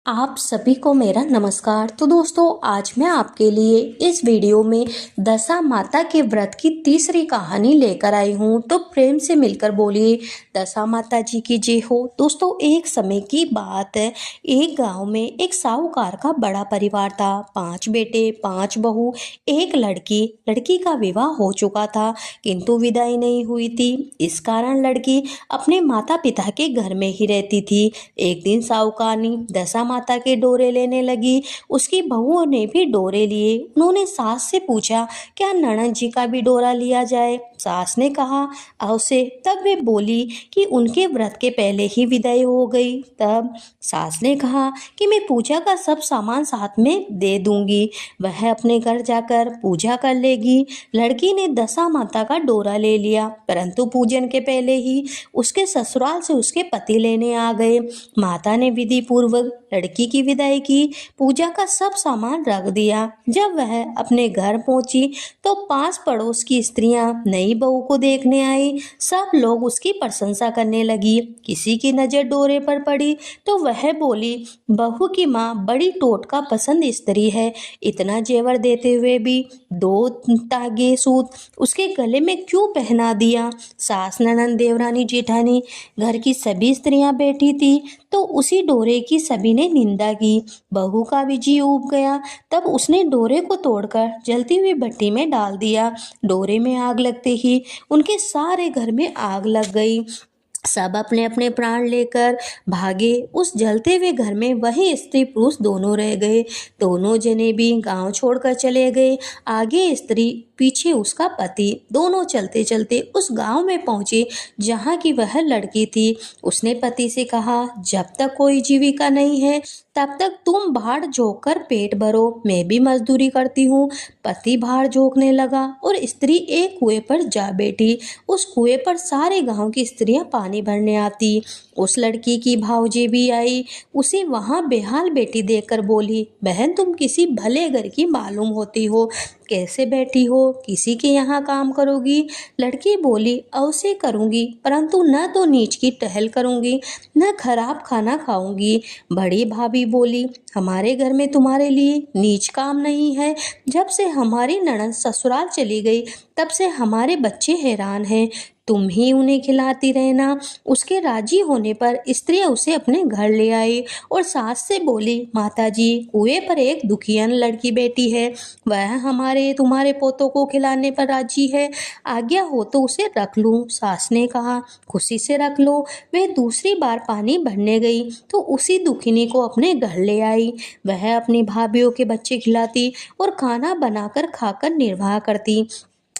आप सभी को मेरा नमस्कार। तो दोस्तों, आज मैं आपके लिए इस वीडियो में दशा माता के व्रत की तीसरी कहानी लेकर आई हूँ। तो प्रेम से मिलकर बोलिए दशा माता जी की जय हो। दोस्तों, एक समय की बात है। एक गांव में एक साहूकार का बड़ा परिवार था। 5 बेटे, 5 बहू, एक लड़की। लड़की का विवाह हो चुका था किंतु विदाई नहीं हुई थी। इस कारण लड़की अपने माता पिता के घर में ही रहती थी। एक दिन साहूकारनी दशा माता के डोरे लेने लगी। उसकी बहुओं ने भी डोरे लिए। उन्होंने सास से पूछा, क्या ननद जी का भी डोरा लिया जाए? सास ने कहा, अवश्य। तब वे बोली कि उनके व्रत के पहले ही विदाई हो गई। तब सास ने कहा कि मैं पूजा का सब सामान साथ में दे दूंगी, वह अपने घर जाकर पूजा कर लेगी। लड़की ने दशा माता का डोरा ले लिया, परंतु पूजन के पहले ही उसके ससुराल से उसके पति लेने आ गए। माता ने विधि पूर्वक लड़की की विदाई की, पूजा का सब सामान रख दिया। जब वह अपने घर पहुंची तो पास पड़ोस की स्त्रियां नई बहू को देखने आई। सब लोग उसकी प्रशंसा करने लगी। किसी की नजर डोरे पर पड़ी तो वह बोली, बहू की माँ बड़ी टोटका पसंद स्त्री है। इतना जेवर देते हुए भी 2 तागे सूत उसके गले में क्यों पहना दिया? सास, ननद, देवरानी, जेठानी, घर की सभी स्त्रियां बैठी थी तो उसी डोरे की सभी ने निंदा की। बहू का भी जी उब गया। तब उसने डोरे को तोड़कर जलती हुई भट्टी में डाल दिया। डोरे में आग लगते ही उनके सारे घर में आग लग गई। सब अपने अपने प्राण लेकर भागे। उस जलते हुए घर में वही स्त्री पुरुष दोनों रह गए। दोनों जने भी गांव छोड़कर चले गए। आगे स्त्री, पीछे उसका पति। दोनों चलते चलते उस गांव में पहुंचे जहां की वह लड़की थी। उसने पति से कहा, जब तक कोई जीविका नहीं है तब तक तुम भाड़ झोंक कर पेट भरो, मैं भी मजदूरी करती हूँ। पति भाड़ झोंकने लगा और स्त्री एक कुएं पर जा बैठी। उस कुएं पर सारे गांव की स्त्रियां पानी भरने आती। उस लड़की की भाऊजी भी आई। उसे वहां बेहाल बेटी देखकर बोली, बहन, तुम किसी भले घर की मालूम होती हो, कैसे बैठी हो? किसी के यहाँ काम करोगी? लड़की बोली, अवश्य करूंगी, परंतु न तो नीच की टहल करूंगी न खराब खाना खाऊंगी। बड़ी भाभी बोली, हमारे घर में तुम्हारे लिए नीच काम नहीं है। जब से हमारी ननद ससुराल चली गई तब से हमारे बच्चे हैरान हैं, तुम ही उन्हें खिलाती रहना। उसके राजी होने पर स्त्री उसे अपने घर ले आई और सास से बोली, माताजी, कुएं पर एक दुखियन लड़की बैठी है, वह हमारे तुम्हारे पोतों को खिलाने पर राजी है, आज्ञा हो तो उसे रख लूं। सास ने कहा, खुशी से रख लो। वह दूसरी बार पानी भरने गई तो उसी दुखिनी को अपने घर ले आई। वह अपनी भाभीयों के बच्चे खिलाती और खाना बनाकर खाकर निर्वाह करती।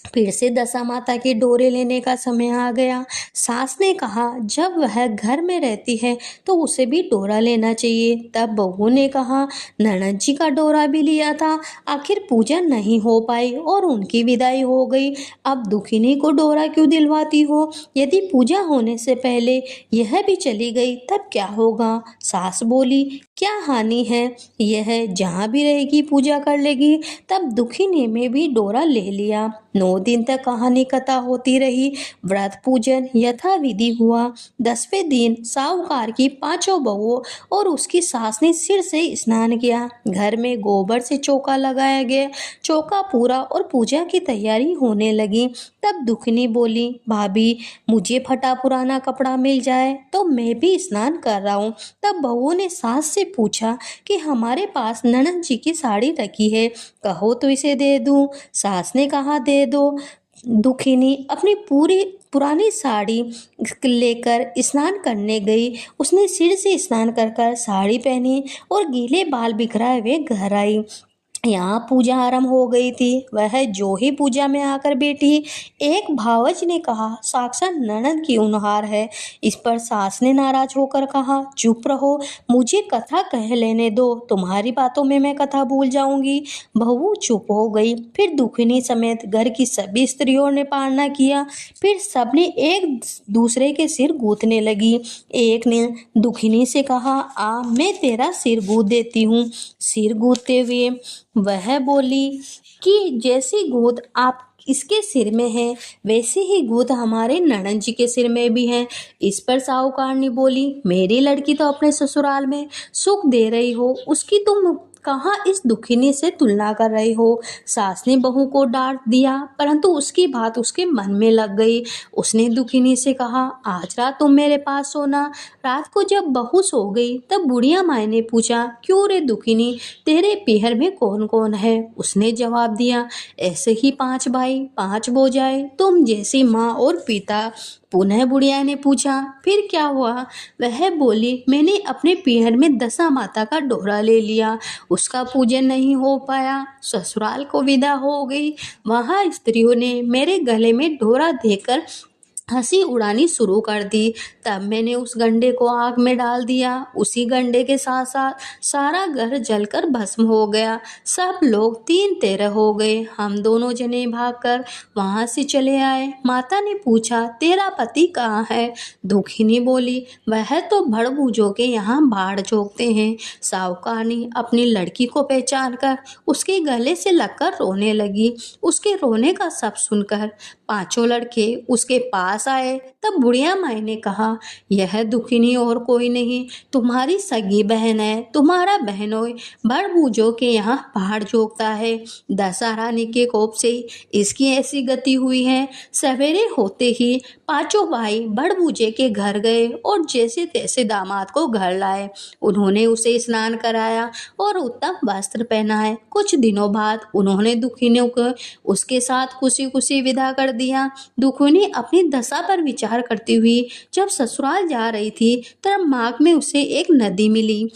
फिर से दशा माता के डोरे लेने का समय आ गया। सास ने कहा, जब वह घर में रहती है तो उसे भी डोरा लेना चाहिए। तब बहू ने कहा, ननद जी का डोरा भी लिया था, आखिर पूजा नहीं हो पाई और उनकी विदाई हो गई। अब दुखिनी को डोरा क्यों दिलवाती हो? यदि पूजा होने से पहले यह भी चली गई तब क्या होगा? सास बोली, क्या हानि है, यह जहाँ भी रहेगी पूजा कर लेगी। तब दुखिनी ने भी डोरा ले लिया। 9 दिन तक कहानी कथा होती रही। व्रत पूजन यथाविधि हुआ। 10वें दिन साहूकार की 5 बहुओं और उसकी सास ने सिर से स्नान किया। घर में गोबर से चौका लगाया गया। चौका पूरा और पूजा की तैयारी होने लगी। तब दुखनी बोली, भाभी, मुझे फटा पुराना कपड़ा मिल जाए तो मैं भी स्नान कर रहा हूँ। तब बहू ने सास से पूछा कि हमारे पास ननद जी की साड़ी रखी है, कहो तो इसे दे दूं। सास ने कहा, दे दो। दुखिनी अपनी पूरी पुरानी साड़ी लेकर स्नान करने गई। उसने सिर से स्नान कर कर साड़ी पहनी और गीले बाल बिखराए हुए घर आई। यहाँ पूजा आरंभ हो गई थी। वह जो ही पूजा में आकर बैठी, एक भावज ने कहा, साक्षात ननद की उनहार है। इस पर सास ने नाराज होकर कहा, चुप रहो, मुझे कथा कह लेने दो, तुम्हारी बातों में मैं कथा भूल जाऊंगी। बहू चुप हो गई। फिर दुखिनी समेत घर की सभी स्त्रियों ने पालना किया। फिर सबने एक दूसरे के सिर गूंथने लगी। एक ने दुखिनी से कहा, आ, मैं तेरा सिर गूंथ देती हूँ। सिर गूंथते हुए वह बोली कि जैसी गोद आप इसके सिर में है, वैसे ही गुद हमारे ननद जी के सिर में भी है। इस पर साहूकारनी बोली, मेरी लड़की तो अपने ससुराल में सुख दे रही हो, उसकी तुम कहाँ इस दुखिनी से तुलना कर रही हो। सास ने बहू को डांट दिया, परंतु उसकी बात उसके मन में लग गई। उसने दुखिनी से कहा, आज रात तुम मेरे पास सोना। रात को जब बहू सो गई तब बुढ़िया माई ने पूछा, क्यों रे दुखिनी, तेरे पीहर में कौन कौन है। उसने जवाब दिया, ऐसे ही 5 भाई 5 भौजाएं, तुम जैसी माँ और पिता। पुनः बुढ़िया ने पूछा, फिर क्या हुआ। वह बोली, मैंने अपने पीहर में दशा माता का डोरा ले लिया, उसका पूजन नहीं हो पाया, ससुराल को विदा हो गई। वहां स्त्रियों ने मेरे गले में डोरा देकर हंसी उड़ानी शुरू कर दी। तब मैंने उस गंडे को आग में डाल दिया। उसी गंडे के साथ साथ सारा घर जलकर भस्म हो गया। सब लोग 3 तेरह हो गए। हम दोनों जने भागकर वहां से चले आए। माता ने पूछा, तेरा पति कहाँ है। दुखिनी बोली, वह तो भड़बूजों के यहाँ बाढ़ जोगते हैं। साहूकारनी अपनी लड़की को पहचान कर उसके गले से लगकर रोने लगी। उसके रोने का सब सुनकर 5 लड़के उसके पास आए। तब बुढ़िया माई ने कहा, यह दुखिनी और कोई नहीं, तुम्हारी सगी बहन है। तुम्हारा बहनोई बड़बूजों के यहाँ पहाड़ जोगता है। दशा रानी के कोप से इसकी ऐसी गति हुई है। सवेरे होते ही 5 भाई बड़बूजे के घर गए और जैसे तैसे दामाद को घर लाए। उन्होंने उसे स्नान कराया और उत्तम वस्त्र पहनाए। कुछ दिनों बाद उन्होंने दुखिनी को उसके साथ खुशी खुशी विदा कर दिया। दुखिनी अपनी दशा पर विचार करती हुई जब ससुराल जा रही थी तब मार्ग में उसे एक नदी मिली,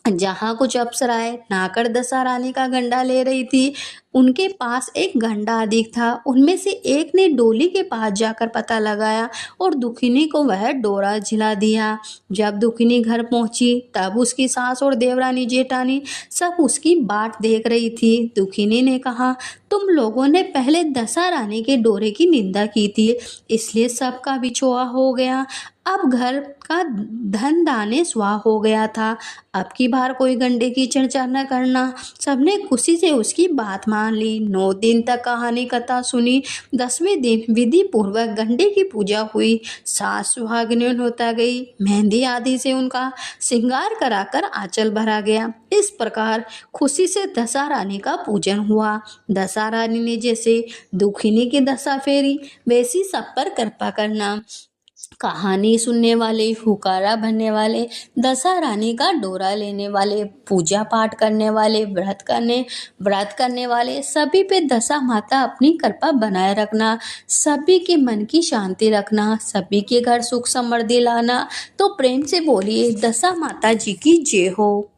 जहाँ कुछ अप्सराएं नहाकर दशा रानी का गंडा ले रही थी। उनके पास एक गंडा अधिक था। उनमें से एक ने डोली के पास जाकर पता लगाया और दुखिनी को वह डोरा झिला दिया। जब दुखिनी घर पहुंची तब उसकी सास और देवरानी जेठानी सब उसकी बाट देख रही थी। दुखिनी ने कहा, तुम लोगों ने पहले दशा रानी के डोरे की निंदा की थी, इसलिए सबका बिछोआ हो गया। अब घर का धन दाने स्वाह हो गया था। अब की बार कोई गंडे की चर्चा न करना। सबने खुशी से उसकी बात मान ली। 9 दिन तक कहानी कथा सुनी। 10वें दिन विधि पूर्वक गंडे की पूजा हुई। सास सुहागिन होता गई। मेहंदी आदि से उनका श्रृंगार कराकर आंचल भरा गया। इस प्रकार खुशी से दशा रानी का पूजन हुआ। दशा रानी ने जैसे दुखिनी की दशा फेरी, वैसी सब पर कृपा करना। कहानी सुनने वाले, हुकारा भरने वाले, दशा रानी का डोरा लेने वाले, पूजा पाठ करने वाले, व्रत करने वाले सभी पे दशा माता अपनी कृपा बनाए रखना, सभी के मन की शांति रखना, सभी के घर सुख समृद्धि लाना। तो प्रेम से बोलिए, दशा माता जी की जय हो।